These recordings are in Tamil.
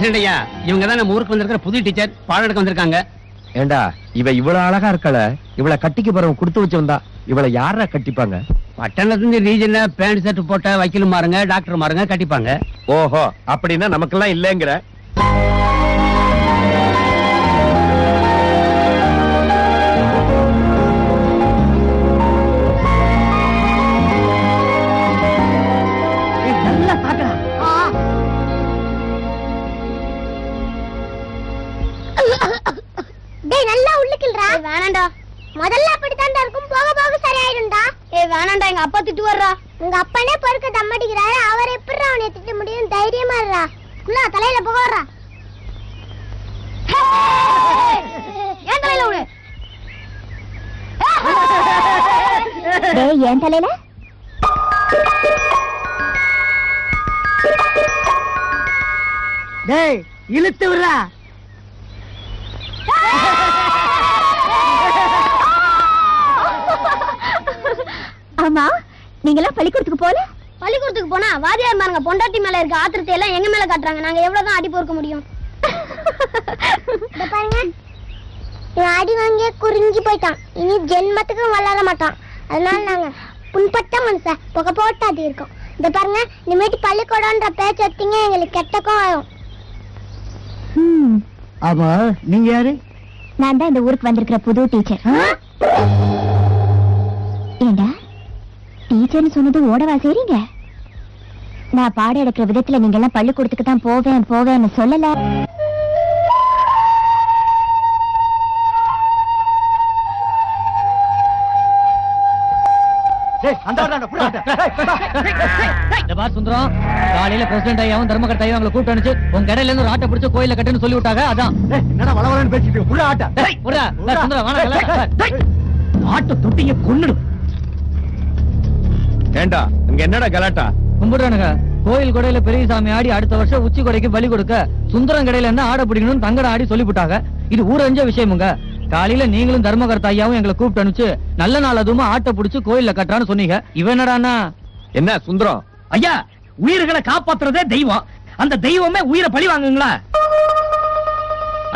பிரசிடண்ட் ஐயா, இவங்க தான் நம்ம ஊருக்கு வந்திருக்கிற புது டீச்சர், பாடம் எடுக்க வந்திருக்காங்க. ஏண்டா இவ இவ்வளவு அழகா இருக்கல, இவளை கட்டிக்க போறவங்க கொடுத்து வச்சிருந்தா இவளை யாரா கட்டிப்பாங்க? பட்டணத்துல ரீஜன்ல பேண்ட் ஷர்ட் போட்ட வக்கீல் மாருங்க, டாக்டர் மாருங்க கட்டிப்பாங்க. ஓஹோ, அப்படின்னா நமக்கெல்லாம் இல்லைங்கிற. வேணாண்டா, முதல்ல அப்படித்தான் இருக்கும், போக போக சரியாயிடும்டா. வேணாண்டா, எங்க அப்பா திட்டு வர்றா. உங்க அப்பனே பொறுக்க தம்மடிக்கிறாரு, அவர் எப்படி அவனை திட்ட முடியும்? தைரியமா இருடா. தலையில போக வர்றா. ஏன் தலையில விடு? ஏன் தலையில? டேய் இழுத்து விடுறா. ஆமா, நீங்களாம் பள்ளிக்கூடத்துக்கு போல? பள்ளிக்கூடத்துக்கு போனா வாதியார் மாருங்க பொண்டாட்டி மேல இருக்க ஆத்திரத்தை எல்லாம் எங்க மேல காட்டுறாங்க. நாங்க எவ்வளவுதான் அடி பொறுக்க முடியும்? பாருங்க, அடி வாங்கிய குறிஞ்சி போயிட்டான், இனி ஜென்மத்துக்கு வளர மாட்டான். அதனால நாங்க புண்பட்ட மனுஷ புகை போட்டாது இருக்கோம். இந்த பாருங்க, இனிமேட்டு பள்ளிக்கூடம்ன்ற பேச்சு வச்சீங்க எங்களுக்கு கெட்டக்கும் ஆகும். ஆமா, நீங்க யாரு? நான் தான் இந்த ஊருக்கு வந்திருக்கிற புது டீச்சர். ஏண்டா டீச்சர்னு சொன்னது ஓடவா செய்றீங்க? நான் பாடம் எடுக்கிற விதத்துல நீங்க எல்லாம் பள்ளிக்கூடத்துக்கு தான் போவேன் போவேன்னு சொல்லல. சுந்தரம், காலையில பிரசிடண்ட் ஐயாவும் தர்மகர்த்த ஐயா கூப்பிட்டு அனுப்பிச்சு உங்க கடையில இருந்து ஒரு ஆட்டை பிடிச்சு கோயில கட்டுன்னு சொல்லி விட்டாங்க. அதான் என்னடா வளவலன்னு பேசிட்டு உள்ள ஆட்டா. ஆட்டை தொட்டிங்க கொன்னுடும். ஏண்டா இங்க என்னடா கலாட்டா? கும்பிடுறானுங்க. கோயில் கொடையில பெரிய சாமி ஆடி அடுத்த வருஷம் உச்சி கொடைக்கு பலி கொடுக்க சுந்தரம் கடையில என்ன ஆடை பிடிக்கணும்னு தங்கட ஆடி சொல்லி விட்டாங்க. இது ஊரஞ்ச விஷயமுங்க. காலையில நீங்களும் தர்மகர்த்த ஐயாவும் எங்களை கூப்பிட்டு அனுப்பிச்சு நல்ல நாள் அதுவும் ஆட்டை பிடிச்சு கோயில்ல கட்டுறான்னு சொன்னீங்க. இவன் என்னடானா? என்ன சுந்தரம் ஐயா, உயிர்களை காப்பாத்துறதே தெய்வம். அந்த தெய்வமே உயிரை பலி வாங்குங்களா?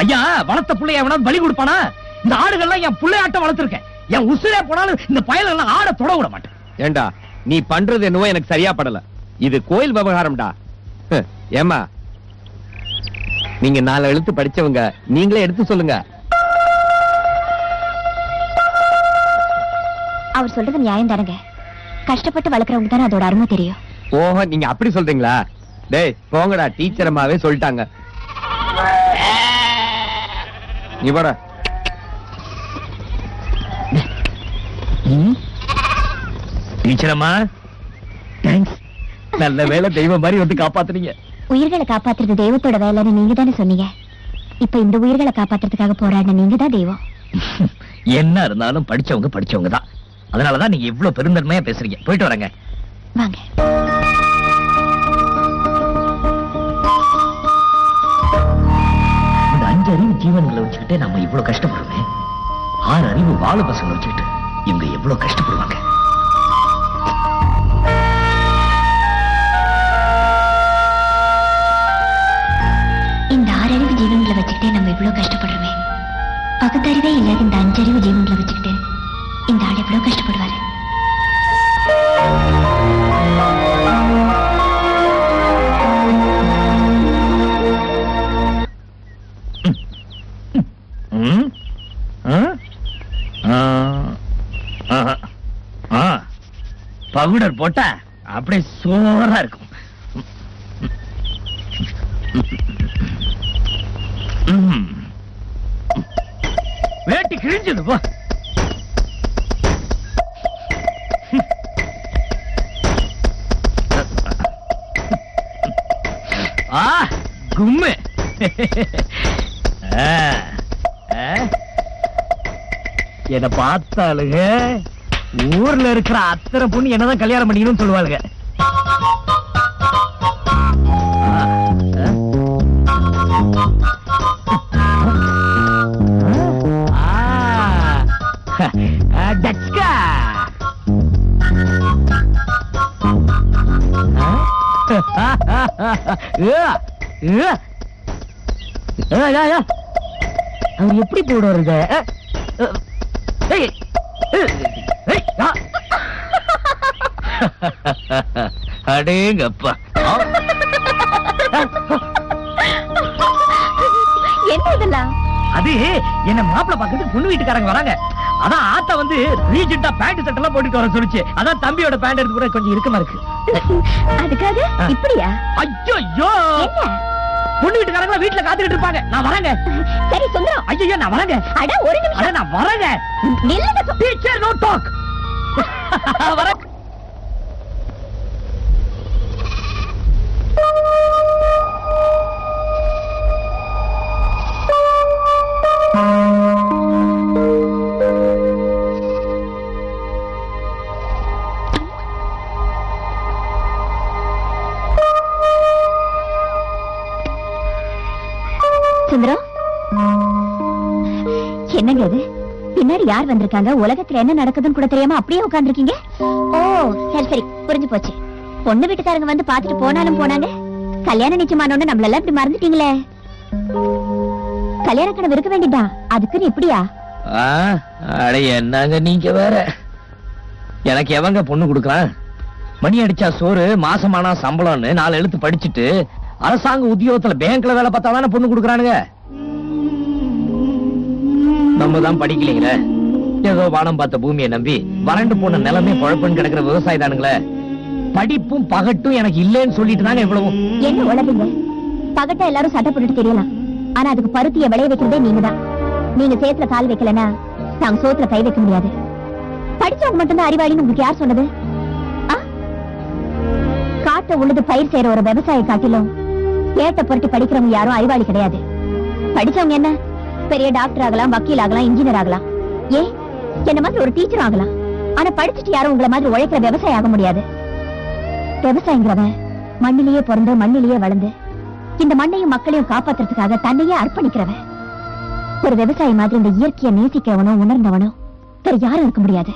ஐயா, வளர்த்த பிள்ளைய எவனாவது பலி கொடுப்பானா? இந்த ஆடுகள்லாம் என் பிள்ளை ஆட்டம் வளர்த்திருக்கேன். என் உசுரே போனாலும் இந்த பயலெல்லாம் ஆட தொட விட மாட்டேன். ஏண்டா நீ பண்றது என்னவோ எனக்கு சரியா படல. இது கோயில் விவகாரம்டா. ஏமா, நீங்க 4 எழுத்து படிச்சவங்க, நீங்களே எடுத்து சொல்லுங்க. அவர் சொல்றது நியாயம் தானங்க. கஷ்டப்பட்டு வளர்க்கறவங்க தானே அதோட அருமை தெரியும். ஓஹோ, நீங்க அப்படி சொல்றீங்களா? டேய் போங்கடா, டீச்சர் அம்மாவே சொல்லிட்டாங்க. நீ போட. டீச்சர் அம்மா, தேங்க்ஸ். நல்ல வேலை, தெய்வம் மாதிரி வந்து காப்பாத்துறீங்க. உயிர்களை காப்பாத்துறது தெய்வத்தோட வேலைன்னு நீங்க தானே சொன்னீங்க. இப்ப இந்த உயிர்களை காப்பாத்துறதுக்காக போராடின நீங்க தான் தெய்வம். என்ன இருந்தாலும் படிச்சவங்க தான். அதனாலதான் நீங்க இவ்வளவு பெருந்தன்மையா பேசுறீங்க. போயிட்டு வரேங்க. வாங்க. இந்த 5 அறிவு ஜீவன்களை வச்சுக்கிட்டே நம்ம இவ்வளவு கஷ்டப்படுறோமே. 6 அறிவு வாழ பசங்களை வச்சுக்கிட்டு இவங்க எவ்வளவு கஷ்டப்படுவாங்க. இந்த 6 அறிவு ஜீவன்களை வச்சுக்கிட்டே நம்ம இவ்வளவு கஷ்டப்படுறோமே. பகுத்தறிவே இல்லாத இந்த 5 அறிவு ஜீவன்களை வச்சுக்கிட்டு இந்த ஆள் எவ்வளவு கஷ்டப்படுவாரு. பவுடர் போட்டா அப்படியே சோறா இருக்கும். வேட்டி கிழிஞ்சது போ. கும்மு. என பார்த்தாளுங்க ஊர்ல இருக்கிற அத்தனை பொண்ணு என்னதான் கல்யாணம் பண்ணிக்கணும்னு சொல்லுவாளுங்க. அவர் எப்படி போடுவாருங்க? அடேங்கப்பா. என்ன இதெல்லாம்? அது என்ன மாப்பிள பாக்கிறதுக்கு பொண்ணு வீட்டுக்காரங்க வராங்க. அதான் ஆத்தா வந்து ரீஜெண்டா பேண்ட் சட்டை எல்லாம் போட்டுட்டு வர சொல்லுச்சு. அதான் தம்பியோட பேண்ட் எடுத்து கூட கொஞ்சம் இறுக்கமா இருக்கு. அதுக்காக இப்படியா? ஐயோ, பொண்ணு வீட்டுக்காரங்க வீட்டுல காத்துக்கிட்டு இருப்பாங்க. நான் வரேங்க. சரி சுந்தரம். ஐயோ நான் வரேங்க. அட ஒரு நிமிஷம். அட நான் வரேங்க. நில்லுங்க. Teacher no talk. வரேன். சுந்தரம், என்னங்க இது? பின்னாடி யார் வந்திருக்காங்க? உலகத்துல என்ன நடக்குதுன்னு கூட தெரியாம அப்படியே உட்கார்ந்துருக்கீங்க. ஓ சரி சரி, புரிஞ்சு போச்சு. பொண்ணு வீட்டுக்காரங்க வந்து பாத்துட்டு போனாலும் போனாங்க, கல்யாணம் நிச்சயமானோன்னு நம்மளெல்லாம் இப்படி மறந்துட்டீங்களே. கல்யாண கனவு இருக்க வேண்டியதான், அதுக்குன்னு இப்படியா? அட என்னங்க நீங்க வேற. எனக்கு எவங்க பொண்ணு கொடுக்கறான்? மணி அடிச்சா சோறு, மாசமானா சம்பளம்னு 4 எழுத்து படிச்சுட்டு அரசாங்க உத்தியோகத்துல பேங்க்ல வேலை பார்த்தா தானே பொண்ணு கொடுக்கறானுங்க. நம்ம தான் படிக்கலீங்களே. ஏதோ வானம் பார்த்த பூமியை நம்பி வறண்டு போன நிலமே குழப்பம் கிடக்கிற விவசாயி தானுங்களே. படிப்பும் பகட்டும் எனக்கு இல்லைன்னு சொல்லிட்டு தாங்க இவ்வளவு. என்ன உலகுங்க? பகட்டா எல்லாரும் சட்டை போட்டுட்டு தெரியலாம், ஆனா அதுக்கு பருத்திய விளைய வைக்கிறதே நீங்க தான். நீங்க சேத்துல கால் வைக்கலன்னா நாங்க சோத்துல கை வைக்க முடியாது. படிச்சவங்க மட்டும்தான் அறிவாளின்னு உங்களுக்கு யார் சொன்னது? காட்ட உள்ளது பயிர் செய்யற ஒரு விவசாய காட்டிலும் ஏட்ட பொருட்டி படிக்கிறவங்க யாரும் அறிவாளி கிடையாது. படிச்சவங்க என்ன பெரிய டாக்டர் ஆகலாம், வக்கீல் ஆகலாம், இன்ஜினியர் ஆகலாம், என்ன மாதிரி ஒரு டீச்சர் ஆகலாம். ஆனா படிச்சுட்டு யாரும் உங்களை மாதிரி உழைக்கிற விவசாயம் ஆக முடியாது. விவசாயிங்கிறவன் மண்ணிலேயே பிறந்து மண்ணிலேயே வளர்ந்து இந்த மண்ணையும் மக்களையும் காப்பாத்துறதுக்காக தன்னையே அர்ப்பணிக்கிறவன். ஒரு விவசாயி மாதிரி இந்த இயற்கையை நேசிக்கிறவனோ உணர்ந்தவனோ வேற யாரும் இருக்க முடியாது.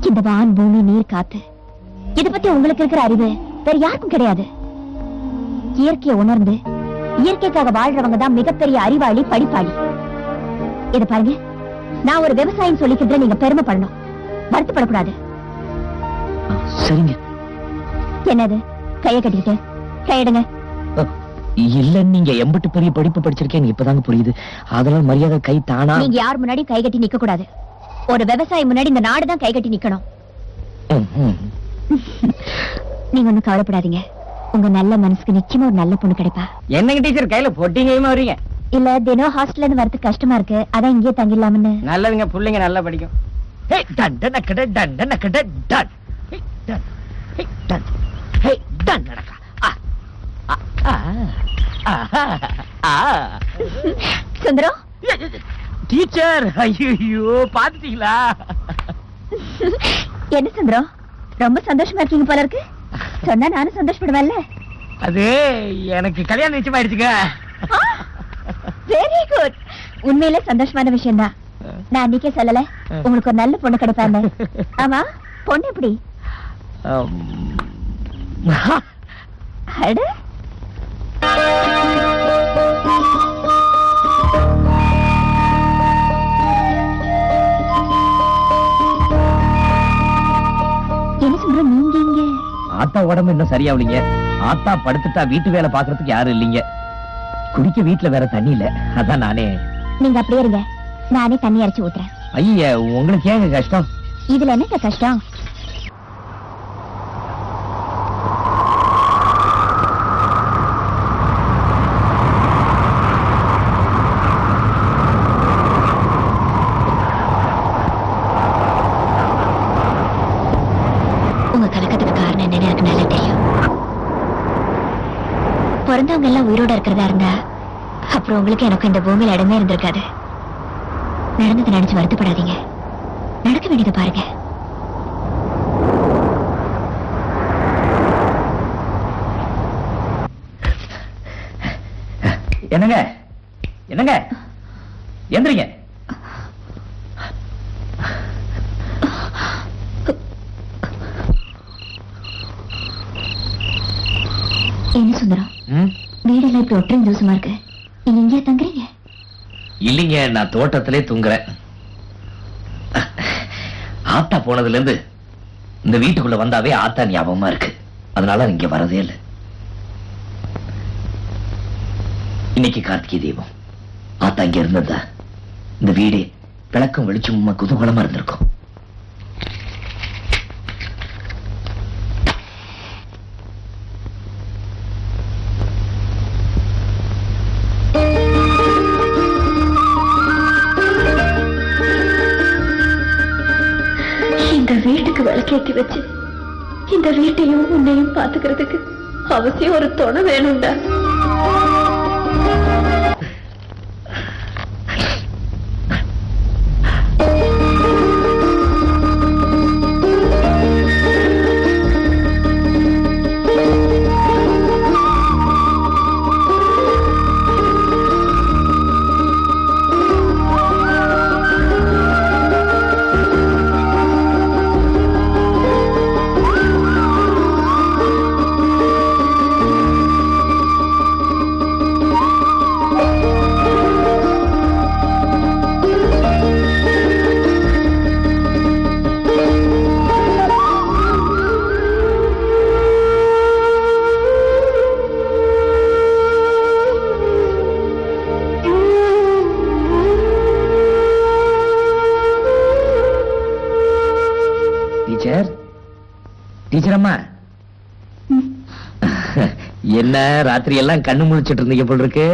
இந்த வான் பூமி நீர் காத்து இத பத்தி உங்களுக்கு இருக்கிற அறிவு வேற யாருக்கும் கிடையாது. இயற்கையை உணர்ந்து இயற்கைக்காக வாழ்றவங்க தான் மிகப்பெரிய அறிவாளி, படிப்பாளி. இத பாருங்க, நான் ஒரு விவசாயம் சொல்லிக்கிறதுல நீங்க பெருமைப்படணும், வருத்தப்படக்கூடாது. சரிங்க. என்னது கைய கட்டிக்கிட்டு? கையெடுங்க. இல்ல, நீங்க எம்பட்டு பெரிய படிப்பு படிச்சிருக்கேன் இப்பதாங்க புரியுது. அதனால மரியாதை கை தானா. நீங்க யார் முன்னாடி கை கட்டி நிக்க கூடாது. ஒரு விவசாயி முன்னாடி இந்த நாடு தான் கை கட்டி நிக்கணும். நீங்க ஒண்ணும் கவலைப்படாதீங்க, உங்க நல்ல மனசுக்கு நிச்சயமா ஒரு நல்ல பொண்ணு கிடைப்பா. என்னங்க டீச்சர் கையில பொட்டிங்கயுமா வரீங்க? இல்ல, தினம் ஹாஸ்டல்ல இருந்து வரதுக்கு கஷ்டமா இருக்கு, அதான் இங்கேயே தங்கிடலாம்னு. நல்லதுங்க, புள்ளைங்க நல்லா படிக்கும். சுந்தரம் டீச்சர், ஐயோ பாத்துட்டீங்களா? என்ன சுந்தரம், ரொம்ப சந்தோஷமா இருக்கீங்க போல இருக்கு. சொன்னா நானும் சந்தோஷப்படுவேன்ல. அது எனக்கு கல்யாணம் நிச்சயமாயிடுச்சுங்க. Very good. உண்மையிலே சந்தோஷமான விஷயம் தான். நான் அன்னைக்கே சொல்லல உங்களுக்கு ஒரு நல்ல பொண்ணு கிடைப்பாங்க. ஆமா, பொண்ணு எப்படி? அட என்ன சொல்ற நீங்க? இங்க ஆத்தா உடம்பு இன்னும் சரியாவலீங்க. ஆத்தா படுத்துட்டா வீட்டு வேலை பாக்குறதுக்கு யாரும் இல்லைங்க. குடிக்க வீட்டுல வேற தண்ணி இல்ல, அதான் நானே. நீங்க அப்படியே இருங்க, நானே தண்ணி அரைச்சு ஊத்துறேன். ஐயா, உங்களுக்கு ஏங்க கஷ்டம்? இதுல என்ன கஷ்டம்? உங்க கலக்கத்துக்கு காரணம் என்னன்னு எனக்கு நல்லா தெரியும். பிறந்தவங்க எல்லாம் உயிரோட இருக்கிறதா இருந்தா அப்புறம் உங்களுக்கு எனக்கு இந்த பூமியில இடமே இருந்திருக்காது. நடந்தது நினைச்சு வருத்தப்படாதீங்க, நடக்க வேண்டியதை பாருங்க. என்னங்க என்னங்க எந்திரிங்க. என்ன சுந்தரம், வீடெல்லாம் இப்படி ஒற்றை தோசமா இருக்கு. நீங்க இங்கே தங்குறீங்க? இல்லைங்க, நான் தோட்டத்திலே தூங்குறேன். ஆத்தா போனதுல இருந்து இந்த வீட்டுக்குள்ள வந்தாவே ஆத்தா ஞாபகமா இருக்கு. அதனால இங்க வரதே இல்லை. இன்னைக்கு கார்த்திகை தீபம். ஆத்தா இங்க இருந்ததா இந்த வீடு விளக்கம் வெளிச்சமுமா குதூகலமா இருந்திருக்கும். இந்த வீட்டுக்கு விளக்கேற்றி வச்சு இந்த வீட்டையும் உன்னையும் பாத்துக்கிறதுக்கு அவசியம் ஒரு துணை வேணும்டா. டீச்சர் அம்மா, என்ன ராத்திரி எல்லாம் கண்ணு முழிச்சிட்டு இருந்தீங்க போல் இருக்கு.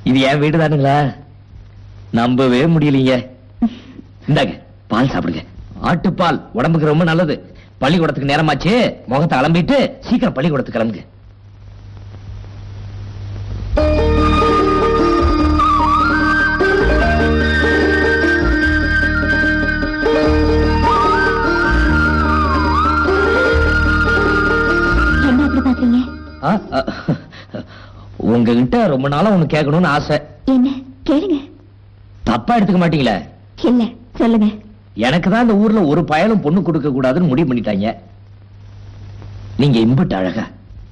இது என் வீடு தானுங்களா? நம்பவே முடியலீங்க. இந்தாங்க பால் சாப்பிடுங்க. ஆட்டுப்பால் உடம்புக்கு ரொம்ப நல்லது. பள்ளிக்கூடத்துக்கு நேரமாச்சு, முகத்தை கிளம்பிட்டு சீக்கிரம் பள்ளிக்கூடத்துக்கு கிளம்புங்க. உங்ககிட்ட ரொம்ப நாளா ஒண்ணு கேட்கணும்னு ஆசை. என்ன கேளுங்க. தப்பா எடுத்துக்க மாட்டீங்களா? இல்ல சொல்லுங்க. எனக்கு தான் இந்த ஊர்ல ஒரு பயலும் பொண்ணு கொடுக்க கூடாதுன்னு முடிவு பண்ணிட்டாங்க. நீங்க இம்புட்டு அழகா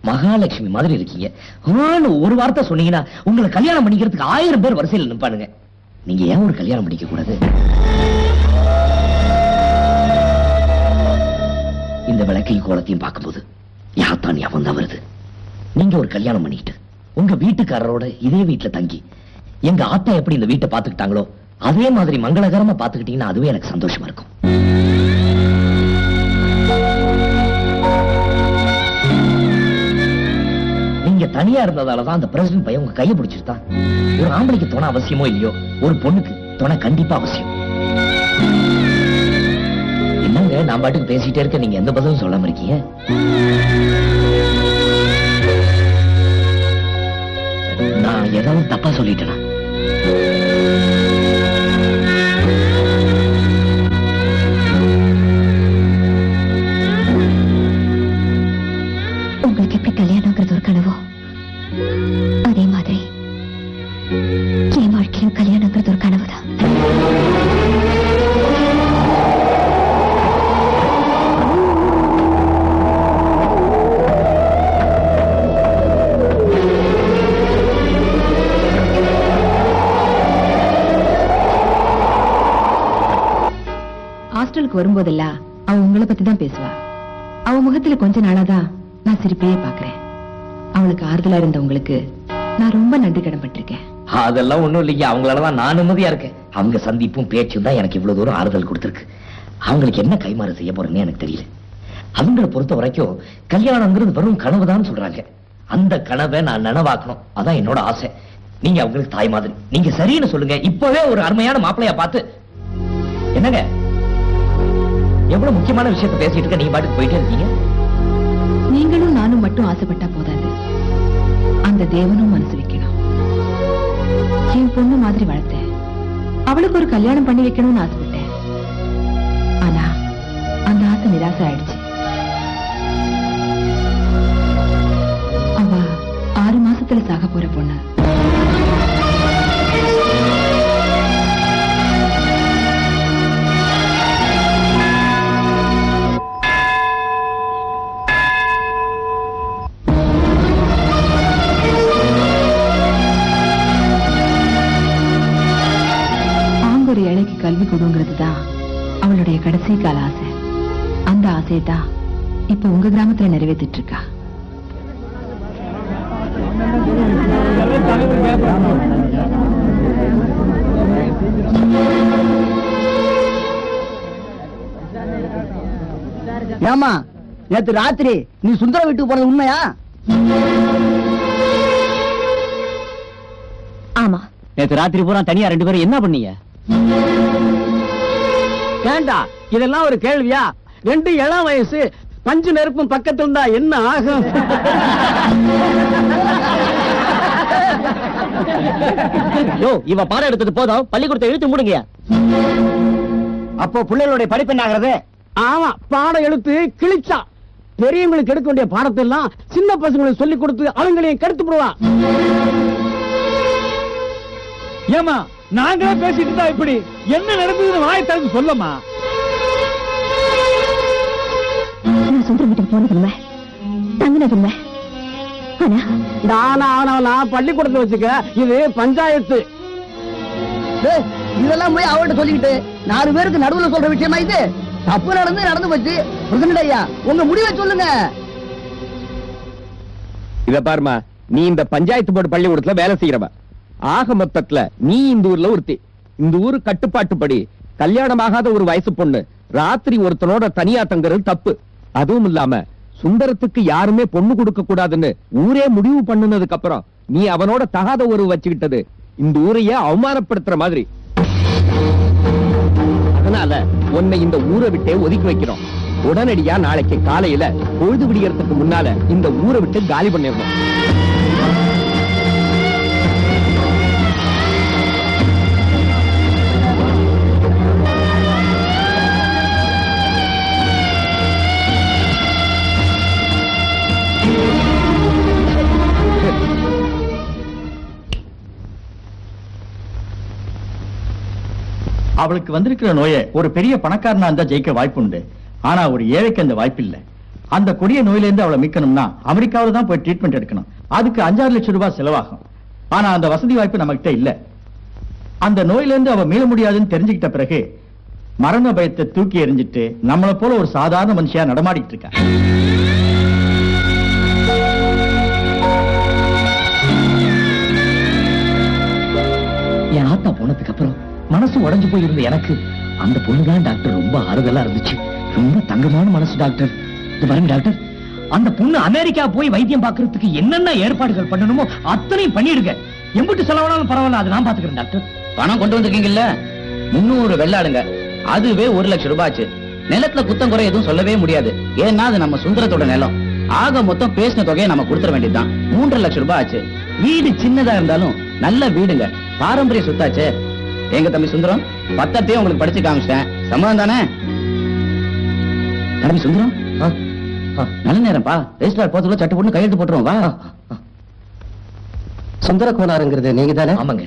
மகாலட்சுமி மாதிரி இருக்கீங்க. ஒரு வார்த்தை சொன்னீங்கன்னா உங்களை கல்யாணம் பண்ணிக்கிறதுக்கு 1000 பேர் வரிசையில் நிப்பானுங்க. நீங்க ஏன் ஒரு கல்யாணம் பண்ணிக்க கூடாது? இந்த விளக்கையும் கோலத்தையும் பார்க்கும்போது யாத்தான் ஞாபகம் தான் வருது. நீங்க ஒரு கல்யாணம் பண்ணிக்கிட்டு உங்க வீட்டுக்காரரோட இதே வீட்டுல தங்கி எங்க ஆத்தா எப்படி இந்த வீட்டை பாத்துக்கிட்டாங்களோ அதே மாதிரி மங்களகரமா பாத்துக்கிட்டீங்கன்னா அதுவே எனக்கு சந்தோஷமா இருக்கும். நீங்க தனியா இருந்ததாலதான் அந்த பிரசிடன்ட் பையன் உங்க கையை பிடிச்சிருத்தான். ஒரு ஆம்பளைக்கு துணை அவசியமோ இல்லையோ, ஒரு பொண்ணுக்கு துணை கண்டிப்பா அவசியம். என்னங்க நான் பாட்டுக்கு பேசிட்டே இருக்க, நீங்க எந்த பதிலும் சொல்லாம இருக்கீங்க? நான் ஏதாவது தப்பா சொல்லிட்டேனா? உங்களுக்கு எப்படி கல்யாணங்கிறது ஒரு கனவோ, அதே மாதிரி என் வாழ்க்கையும் கல்யாணங்கிறது ஒரு கனவுதான். ஹாஸ்டலுக்கு வரும்போதெல்லாம் அவ உங்களை பத்தி தான் பேசுவா. அவ முகத்துல கொஞ்ச நாளாதான் நான் சிரிப்பையே பாக்குறேன். அவளுக்கு ஆறுதலா இருந்த உங்களுக்கு நான் ரொம்ப நன்றி கடன்பட்டிருக்கேன். அதெல்லாம் ஒண்ணும் இல்லைங்க, அவங்களாலதான் நான் நிம்மதியா இருக்கேன். அவங்க சந்திப்பும் பேச்சும் தான் எனக்கு இவ்வளவு தூரம் ஆறுதல் கொடுத்திருக்கு. அவங்களுக்கு என்ன கைமாறு செய்ய போறேன்னு எனக்கு தெரியல. அவங்களை பொறுத்த வரைக்கும் கல்யாணம்ங்கிறது வெறும் கனவுதான் சொல்றாங்க. அந்த கனவை நான் நனவாக்கணும், அதான் என்னோட ஆசை. நீங்க அவங்களுக்கு தாய் மாதிரி. நீங்க சரின்னு சொல்லுங்க, இப்பவே ஒரு அருமையான மாப்பிளையா பார்த்து. என்னங்க எவ்வளவு முக்கியமான விஷயத்தை பேசிட்டு இருக்க, நீங்க பாட்டுக்கு போயிட்டே இருக்கீங்க. நீங்களும் நானும் மட்டும் ஆசைப்பட்டா போதாது, அந்த தேவனும் மனசு வைக்கணும். என் பொண்ணு மாதிரி வளர்த்தேன், அவளுக்கு ஒரு கல்யாணம் பண்ணி வைக்கணும்னு ஆசைப்பட்டேன். ஆனா அந்த ஆசை நிராசை ஆயிடுச்சு. அவ 6 மாசத்துல சாக போற பொண்ணு. கல்வி கொடுங்கிறது தான் அவளுடைய கடைசி கால ஆசை. அந்த ஆசையை தான் இப்ப உங்க கிராமத்துல நிறைவேற்றிட்டு இருக்கா. ஏமா நேத்து ராத்திரி நீ சுந்தர வீட்டுக்கு போனது உண்மையா? ஆமா. நேத்து ராத்திரி பூரா தனியா 2 பேரும் என்ன பண்ணீங்க? ஏண்டா இதெல்லாம் ஒரு கேள்வியா? 2 இளம் வயசு பஞ்சு நெருப்பும் பக்கத்துல இருந்தா என்ன ஆகும்? யோ, இவ பாடம் எடுத்தது போதும், பள்ளிக்கூடத்தை இழுத்து மூடுங்க. அப்போ பிள்ளைகளுடைய படிப்பு என்ன ஆகிறது? ஆமா, பாடம் எழுத்து கிழிச்சா பெரியவங்களுக்கு எடுக்க வேண்டிய பாடத்தை எல்லாம் சின்ன பசங்களுக்கு சொல்லி கொடுத்து அவங்களையும் கெடுத்து போடுவா. ஏமா நாங்களே பேசிட்டு தான் இப்படி என்ன நடந்ததுன்னு வாய் திறந்து சொல்லமா. நான் சுந்தரம் வீட்டுக்கு போனதில்லை, தங்கினதில்லை. ஆனா பள்ளிக்கூடத்துல வச்சுக்க, இது பஞ்சாயத்து. இதெல்லாம் போய் அவர்கிட்ட சொல்லிக்கிட்டு 4 பேருக்கு நடுவுல சொல்ற விஷயமா இது? தப்பு நடந்து போச்சு. பிரசிடண்ட் ஐயா, உங்க முடிவை சொல்லுங்க. இத பாருமா, நீ இந்த பஞ்சாயத்து போர்டு பள்ளிக்கூடத்துல வேலை செய்யறவ. ஆக மொத்தத்துல நீ இந்த ஊர்ல ஒருத்தி. இந்த ஊரு கட்டுப்பாட்டுப்படி கல்யாணமாகாத ஒரு வயசு பொண்ணு ராத்திரி ஒருத்தனோட தனியா தங்குறது தப்பு. அதுவும் இல்லாம சுந்தரத்துக்கு யாருமே பொண்ணு கொடுக்க கூடாதுன்னு ஊரே முடிவு பண்ணுனதுக்கு அப்புறம் நீ அவனோட தகாத உறவு வச்சுக்கிட்டது இந்த ஊரையே அவமானப்படுத்துற மாதிரி. அதனால உன்னை இந்த ஊரை விட்டே ஒதுக்கி வைக்கிறோம். உடனடியா நாளைக்கு காலையில பொழுது விடியறதுக்கு முன்னால இந்த ஊரை விட்டு காலி பண்ணிடணும். அவளுக்கு வந்திருக்கிற நோயை ஒரு பெரிய பணக்காரனா இருந்தா ஜெயிக்க வாய்ப்புண்டு. ஆனா ஒரு ஏழைக்கு அந்த வாய்ப்பு இல்ல. அந்த கொடிய நோயில இருந்து அவளை மீட்கணும்னா அமெரிக்காவில தான் போய் ட்ரீட்மெண்ட் எடுக்கணும். அதுக்கு 5-6 லட்சம் ரூபாய் செலவாகும். ஆனா அந்த வசதி வாய்ப்பு நம்மகிட்ட இல்ல. அந்த நோயில இருந்து அவ மீள முடியாதுன்னு தெரிஞ்சுக்கிட்ட பிறகு மரண பயத்தை தூக்கி எறிஞ்சிட்டு நம்மளை போல ஒரு சாதாரண மனுஷியா நடமாடிட்டு இருக்கா. என் ஆத்தா போனதுக்கு அப்புறம் மனசு உடைஞ்சு போயிருந்த எனக்கு அந்த பொண்ணுதான் டாக்டர் ரொம்ப ஆறுதலா இருந்துச்சு. ரொம்ப தங்கமான மனசு டாக்டர். இது பாருங்க டாக்டர், அந்த பொண்ணு அமெரிக்கா போய் வைத்தியம் பார்க்கறதுக்கு என்னென்ன ஏற்பாடுகள் பண்ணணுமோ அத்தனையும் பண்ணிடுங்க. எம்பிட்டு செலவானாலும் பரவாயில்ல, அதை நான் பாத்துக்கிறேன் டாக்டர். பணம் கொண்டு வந்திருக்கீங்கல்ல, 300 வெள்ளாடுங்க, அதுவே 1 லட்சம் ரூபாய் ஆச்சு. நிலத்துல குத்தம் குறை எதுவும் சொல்லவே முடியாது. ஏன்னா அது நம்ம சுந்தரத்தோட நிலம். ஆக மொத்தம் பேசின தொகையை நம்ம கொடுத்துட வேண்டியதுதான். 3.5 லட்சம் ரூபாய் ஆச்சு. வீடு சின்னதா இருந்தாலும் நல்ல வீடுங்க, பாரம்பரிய சொத்தாச்சு. எங்க தம்பி சுந்தரம், பத்தத்தையும் உங்களுக்கு படிச்சு காமிச்சிட்டேன். சம்மதம் தானே தம்பி சுந்தரம்? நல்ல நேரம்ப்பா, ரெஜிஸ்ட்ரார் போறதுக்குள்ள சட்டு போட்டு கையெழுத்து போட்டுருவோம். வா. சுந்தர கோனாருங்கிறது நீங்க தானே? ஆமாங்க.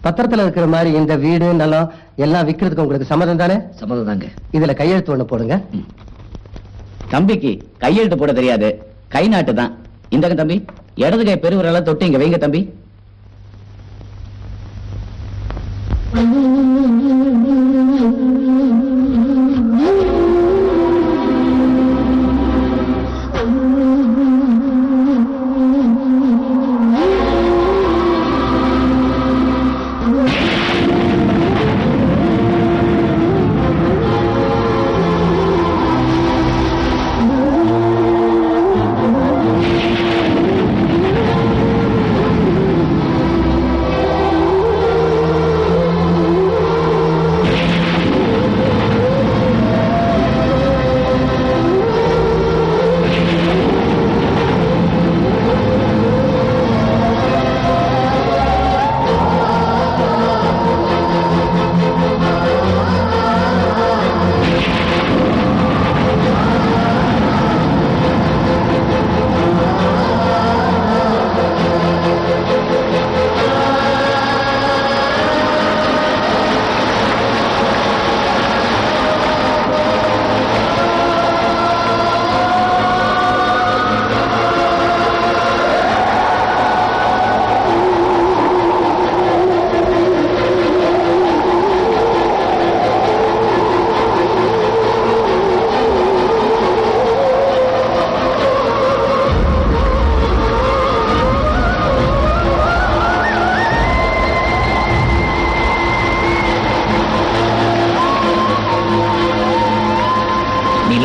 பத்திரத்துல இருக்கிற மாதிரி இந்த வீடு நிலம் எல்லாம் விக்கிறதுக்கு உங்களுக்கு சம்மதம் தானே? சம்மதம் தாங்க. இதுல கையெழுத்து ஒண்ணு போடுங்க. தம்பிக்கு கையெழுத்து போட தெரியாது, கை நாட்டு தான். இந்தங்க தம்பி, இடது கை பெருவிரல தொட்டு இங்க வைங்க தம்பி.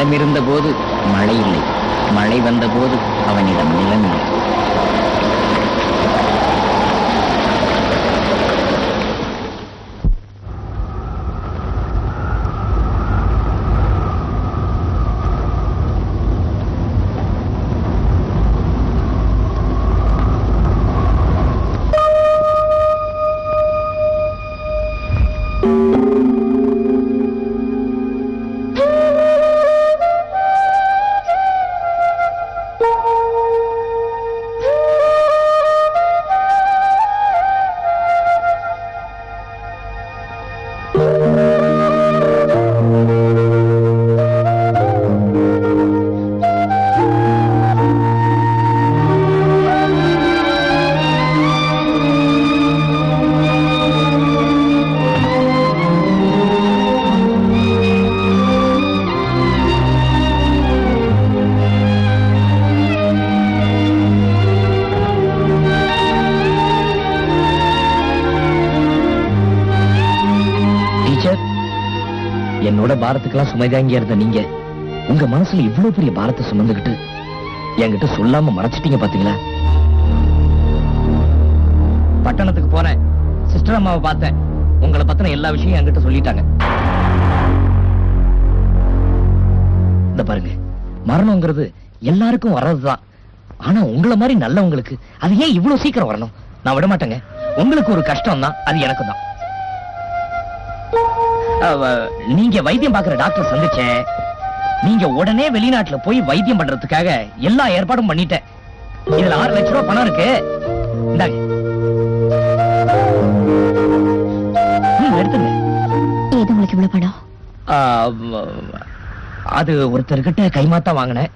நிலம் இருந்த போது மழை இல்லை, மழை வந்த போது அவனிடம் நிலம் இல்லை. என்னோட பாரத்துக்கெல்லாம் சுமைதாங்கி இருந்த நீங்க உங்க மனசுல இவ்வளவு பெரிய பாரத்தை சுமந்துகிட்டு என்கிட்ட சொல்லாம மறைச்சிட்டீங்க பாத்தீங்களா? பட்டணத்துக்கு போனேன், சிஸ்டர் அம்மாவை பார்த்தேன், உங்களை பத்தின எல்லா விஷயம் என்கிட்ட சொல்லிட்டாங்க. இந்த பாருங்க, மரணம்ங்கிறது எல்லாருக்கும் வர்றதுதான். ஆனா உங்களை மாதிரி நல்லவங்களுக்கு அது ஏன் இவ்வளவு சீக்கிரம் வரணும்? நான் விட மாட்டேங்க. உங்களுக்கு ஒரு கஷ்டம் தான், அது எனக்கு தான். நீங்க வைத்தியம் பார்க்கிற டாக்டர் சந்திச்சேன். நீங்க உடனே வெளிநாட்டுல போய் வைத்தியம் பண்றதுக்காக எல்லா ஏற்பாடும் பண்ணிட்டேன். இதுல 6 லட்சம் ரூபாய் பணம் இருக்கு. இந்தாங்க, எடுத்துங்க. ஏது உங்களுக்கு இவ்வளவு பணம்? அது ஒருத்தர்கிட்ட கைமாத்தா வாங்கினேன்.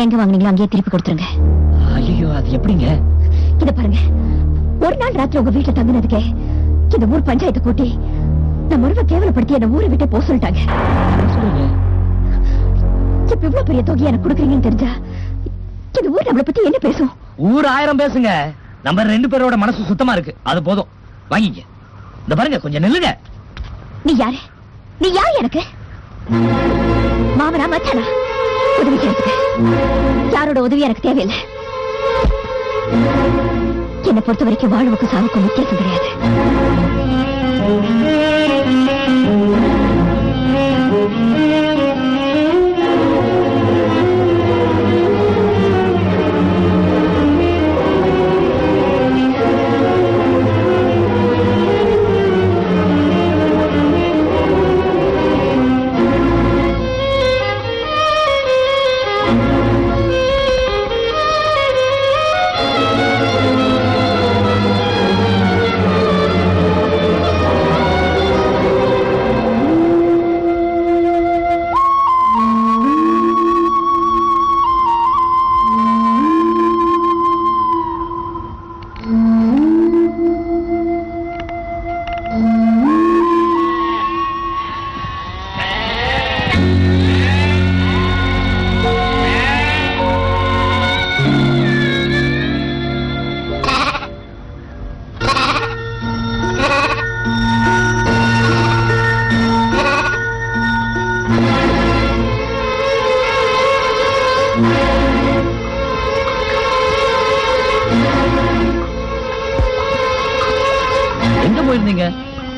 எங்க வாங்குனீங்களோ அங்கேயே திருப்பி கொடுத்துருங்க. ஐயோ, அது எப்படிங்க? இத பாருங்க, ஒரு நாள் ராத்திரி உங்க வீட்டுல தங்குனதுக்கே இந்த ஊர் பஞ்சாயத்து கூட்டி நம்ம உறவை கேவலப்படுத்தி என்ன ஊரை விட்டு போக சொல்லிட்டாங்க. இப்ப இவ்வளவு பெரிய தொகை எனக்கு கொடுக்குறீங்கன்னு தெரிஞ்சா இந்த ஊர் நம்மளை பத்தி என்ன பேசும்? ஊர் 1000 பேசுங்க. நம்ம 2 பேரோட மனசு சுத்தமா இருக்கு, அது போதும். வாங்கிக்க. இந்த பாருங்க, கொஞ்சம் நில்லுங்க. நீ யாரு? நீ யாரு எனக்கு? மாமனா மச்சானா? உதவி செய்யறதுக்கு யாரோட உதவி எனக்கு தேவையில்லை. என்னை பொறுத்த வரைக்கும் வாழ்வுக்கும் சாவுக்கும் வித்தியாசம் கிடையாது.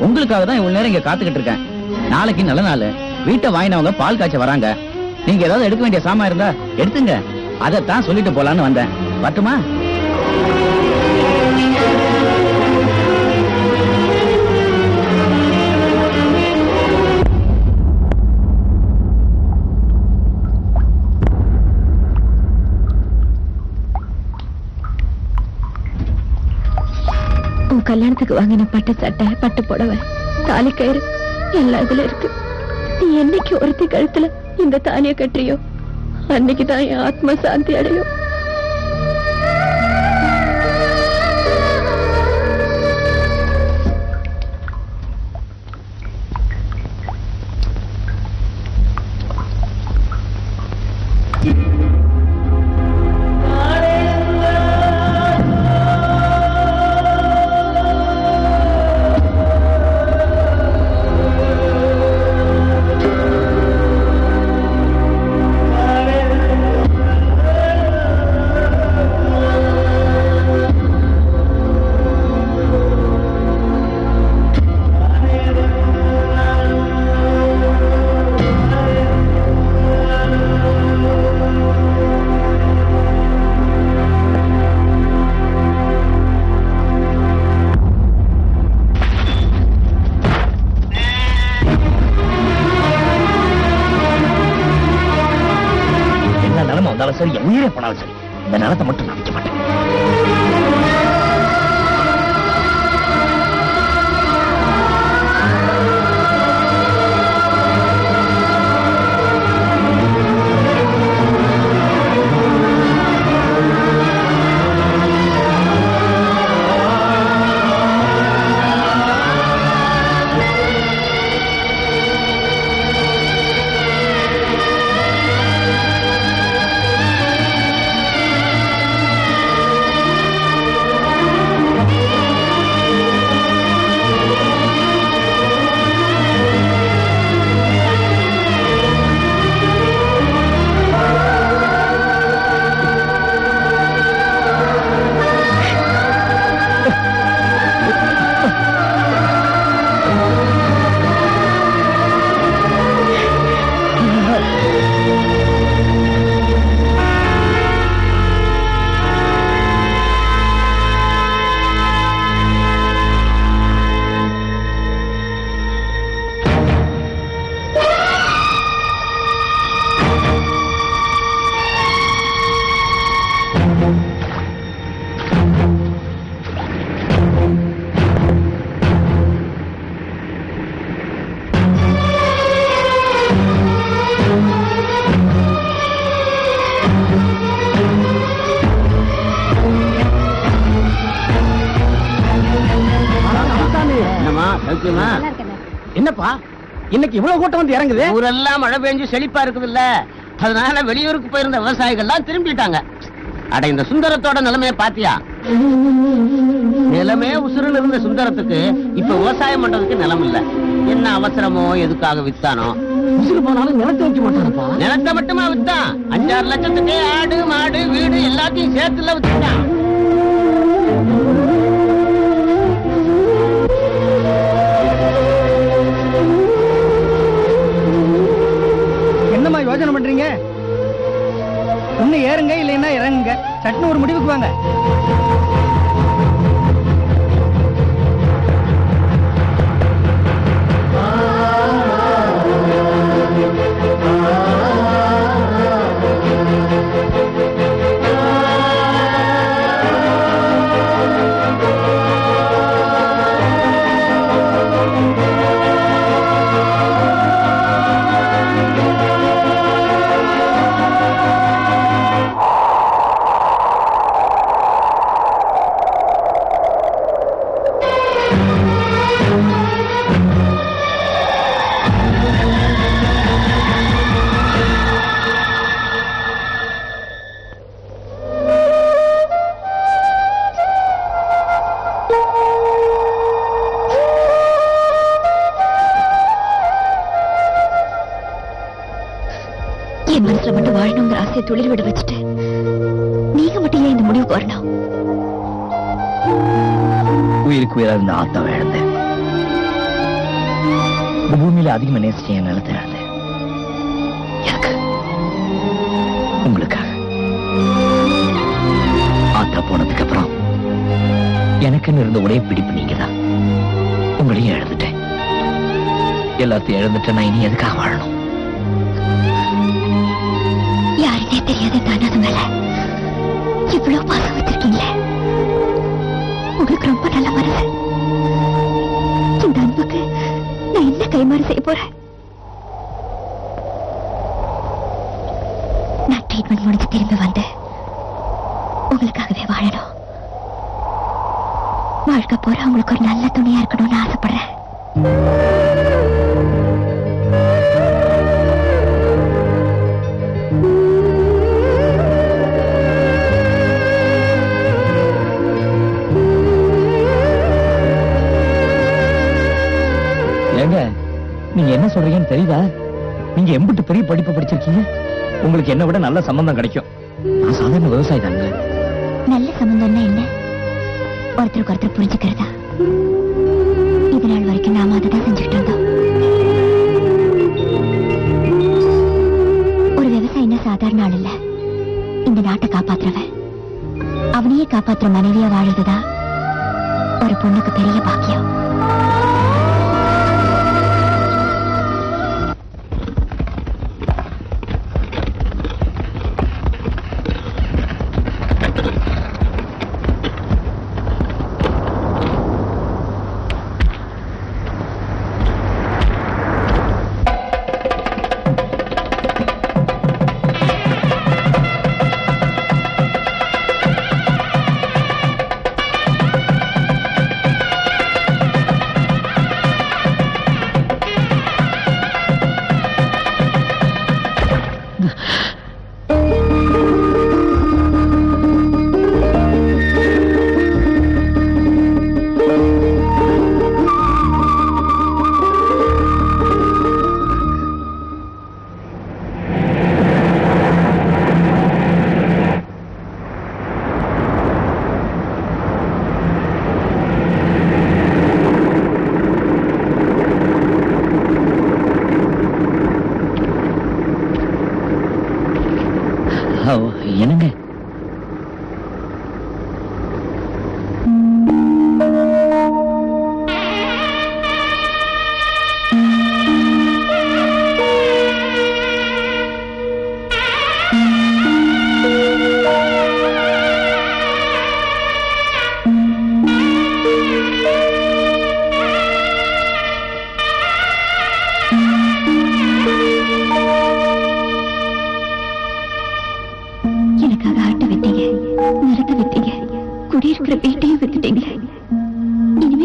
உங்களுக்காக தான் இவ்வளவு நேரம் இங்க காத்துக்கிட்டு இருக்கேன். நாளைக்கு நல்ல நாள், வீட்டை வாங்கினவங்க பால் காய்ச்ச வராங்க. நீங்க ஏதாவது எடுக்க வேண்டிய சாமான் இருந்தா எடுத்துங்க. அதைத்தான் சொல்லிட்டு போலான்னு வந்தேன். வரட்டுமா? கல்யாணத்துக்கு வாங்கின பட்டு சட்டை, பட்டு புடவை, தாலி கயிறு எல்லாம் இதுல இருக்கு. நீ என்னைக்கு ஒருத்தி கழுத்துல இந்த தாலிய கட்டுறியோ அன்னைக்குதான் என் ஆத்ம சாந்தி அடையும். உயிரே போனாலும் சரி இந்த நிலத்தை மட்டும் நான் விற்க மாட்டேன். என்னப்பா இன்னைக்கு இவ்வளவு கூட்டம் வந்து இறங்குது? ஊரெல்லாம் மழை பெஞ்சு செழிப்பா இருக்குது இல்ல, அதனால வெளியூருக்கு போயிருந்த விவசாயிகள்லாம் திரும்பிட்டாங்க. அட இந்த சுந்தரத்தோட நிலைமையை பாத்தியா? நிலமே உசுருன்னு இருந்த சுந்தரத்துக்கு இப்ப விவசாயம் பண்றதுக்கு நிலம் இல்ல. என்ன அவசரமோ எதுக்காக வித்தானோ? உசுறு போனாலும் நிலத்தை வைக்க மாட்டானப்பா. நிலத்தை மட்டுமா வித்தான்? 5-6 லட்சத்துக்கு ஆடு மாடு வீடு எல்லாத்தையும் சேர்த்துல வித்துட்டான். என்னமா யோசனை பண்றீங்க? ஒண்ணு ஏறுங்க இல்லைன்னா இறங்குங்க, சட்னு ஒரு முடிவுக்கு வாங்க. என் மனசுல மட்டும் வாழணுங்கிற ஆசையை துளிர் விட வச்சுட்டு நீங்க மட்டும் ஏன் இந்த முடிவுக்கு வரணும்? உயிருக்கு உயிரா இருந்த ஆத்தாவை இழந்தேன். இந்த பூமியில அதிகமா நேசிச்சேன், என் நிலத்தை இழந்தேன். எனக்கு உங்களுக்காக ஆத்தா போனதுக்கு அப்புறம் எனக்குன்னு இருந்த ஒரே பிடிப்பு நீங்கதான். உங்களையும் இழந்துட்டேன். எல்லாத்தையும் இழந்துட்டேன். நான் இனி எதுக்காக வாழணும்? யாருன்னே தெரியாத தானது மேல இவ்வளவு பாசம் வச்சிருக்கீங்களே, உங்களுக்கு ரொம்ப நல்ல மனசு. இந்த அன்புக்கு நான் என்ன கைமாறு செய்ய போறேன்? நான் ட்ரீட்மெண்ட் முடிஞ்சு திரும்பி வந்து உங்களுக்காகவே வாழணும். வாழ்க்கை போற உங்களுக்கு ஒரு நல்ல துணையா இருக்கணும்னு ஆசைப்படுறேன். நீங்க என்ன சொல்றீங்கன்னு தெரியுதா? நீங்க எம்பிட்டு பெரிய படிப்பு படிச்சிருக்கீங்க. உங்களுக்கு என்ன விட நல்ல சம்பந்தம் கிடைக்கும். நான் சாதாரண விவசாயி தாங்க. நல்ல சம்பந்தம்னா என்ன? ஒருத்தருக்கு ஒருத்தர் புரிஞ்சுக்கிறதா? இது நாள் வரைக்கும் நாம அதுதான் செஞ்சுக்கிட்டு இருந்தோம். ஒரு விவசாயினா சாதாரண ஆள் இல்ல. இந்த நாட்டை காப்பாத்துறவன். அவனையே காப்பாத்துற மனைவியா வாழுதுதான் ஒரு பொண்ணுக்கு பெரிய பாக்கியம்.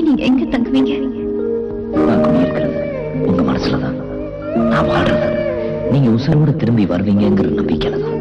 நீங்க எங்க தங்குவீங்க? நான் குடியிருக்கிறது உங்க மனசுலதான். நான் வாழ்றது நீங்க உசுரோட திரும்பி வருவீங்கிற நம்பிக்கையில தான்.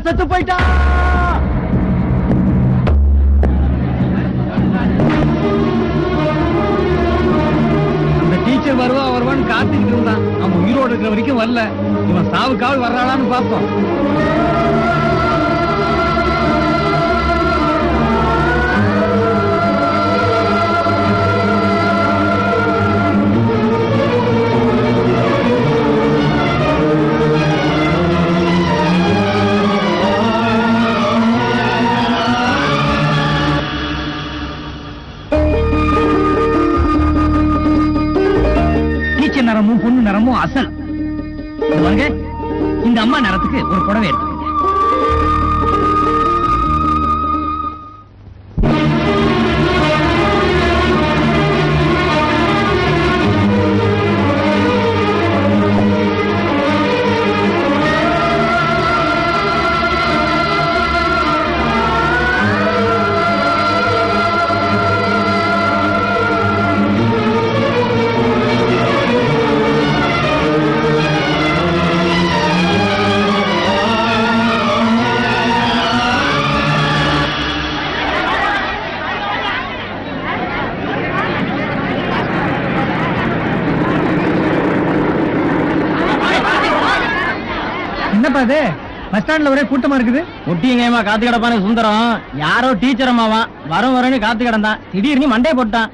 செத்து போயிட்டா. அந்த டீச்சர் வருவான்னு காத்துக்கிட்டு இருந்தான். அவன் உயிரோடு இருக்கிற வரைக்கும் வரல. இவன் சாவுக்காவது வர்றாளான்னு பார்த்தோம். நிறமும் பொண்ணு நிறமும் அசல். இந்த அம்மா நிறத்துக்கு ஒரு புடவை எடுத்துக்கங்க. பஸ் ஸ்டாண்ட்ல ஒரே கூட்டமா இருக்குது. ஒட்டியங்கயமா காத்து கிடப்பான சுந்தரம் யாரோ டீச்சர் அம்மாவா வரன்னு காத்து கிடந்தான். திடீர்னு மண்டே போட்டான்.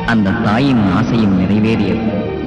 அந்த தாயின் ஆசையும் நிறைவேறியது.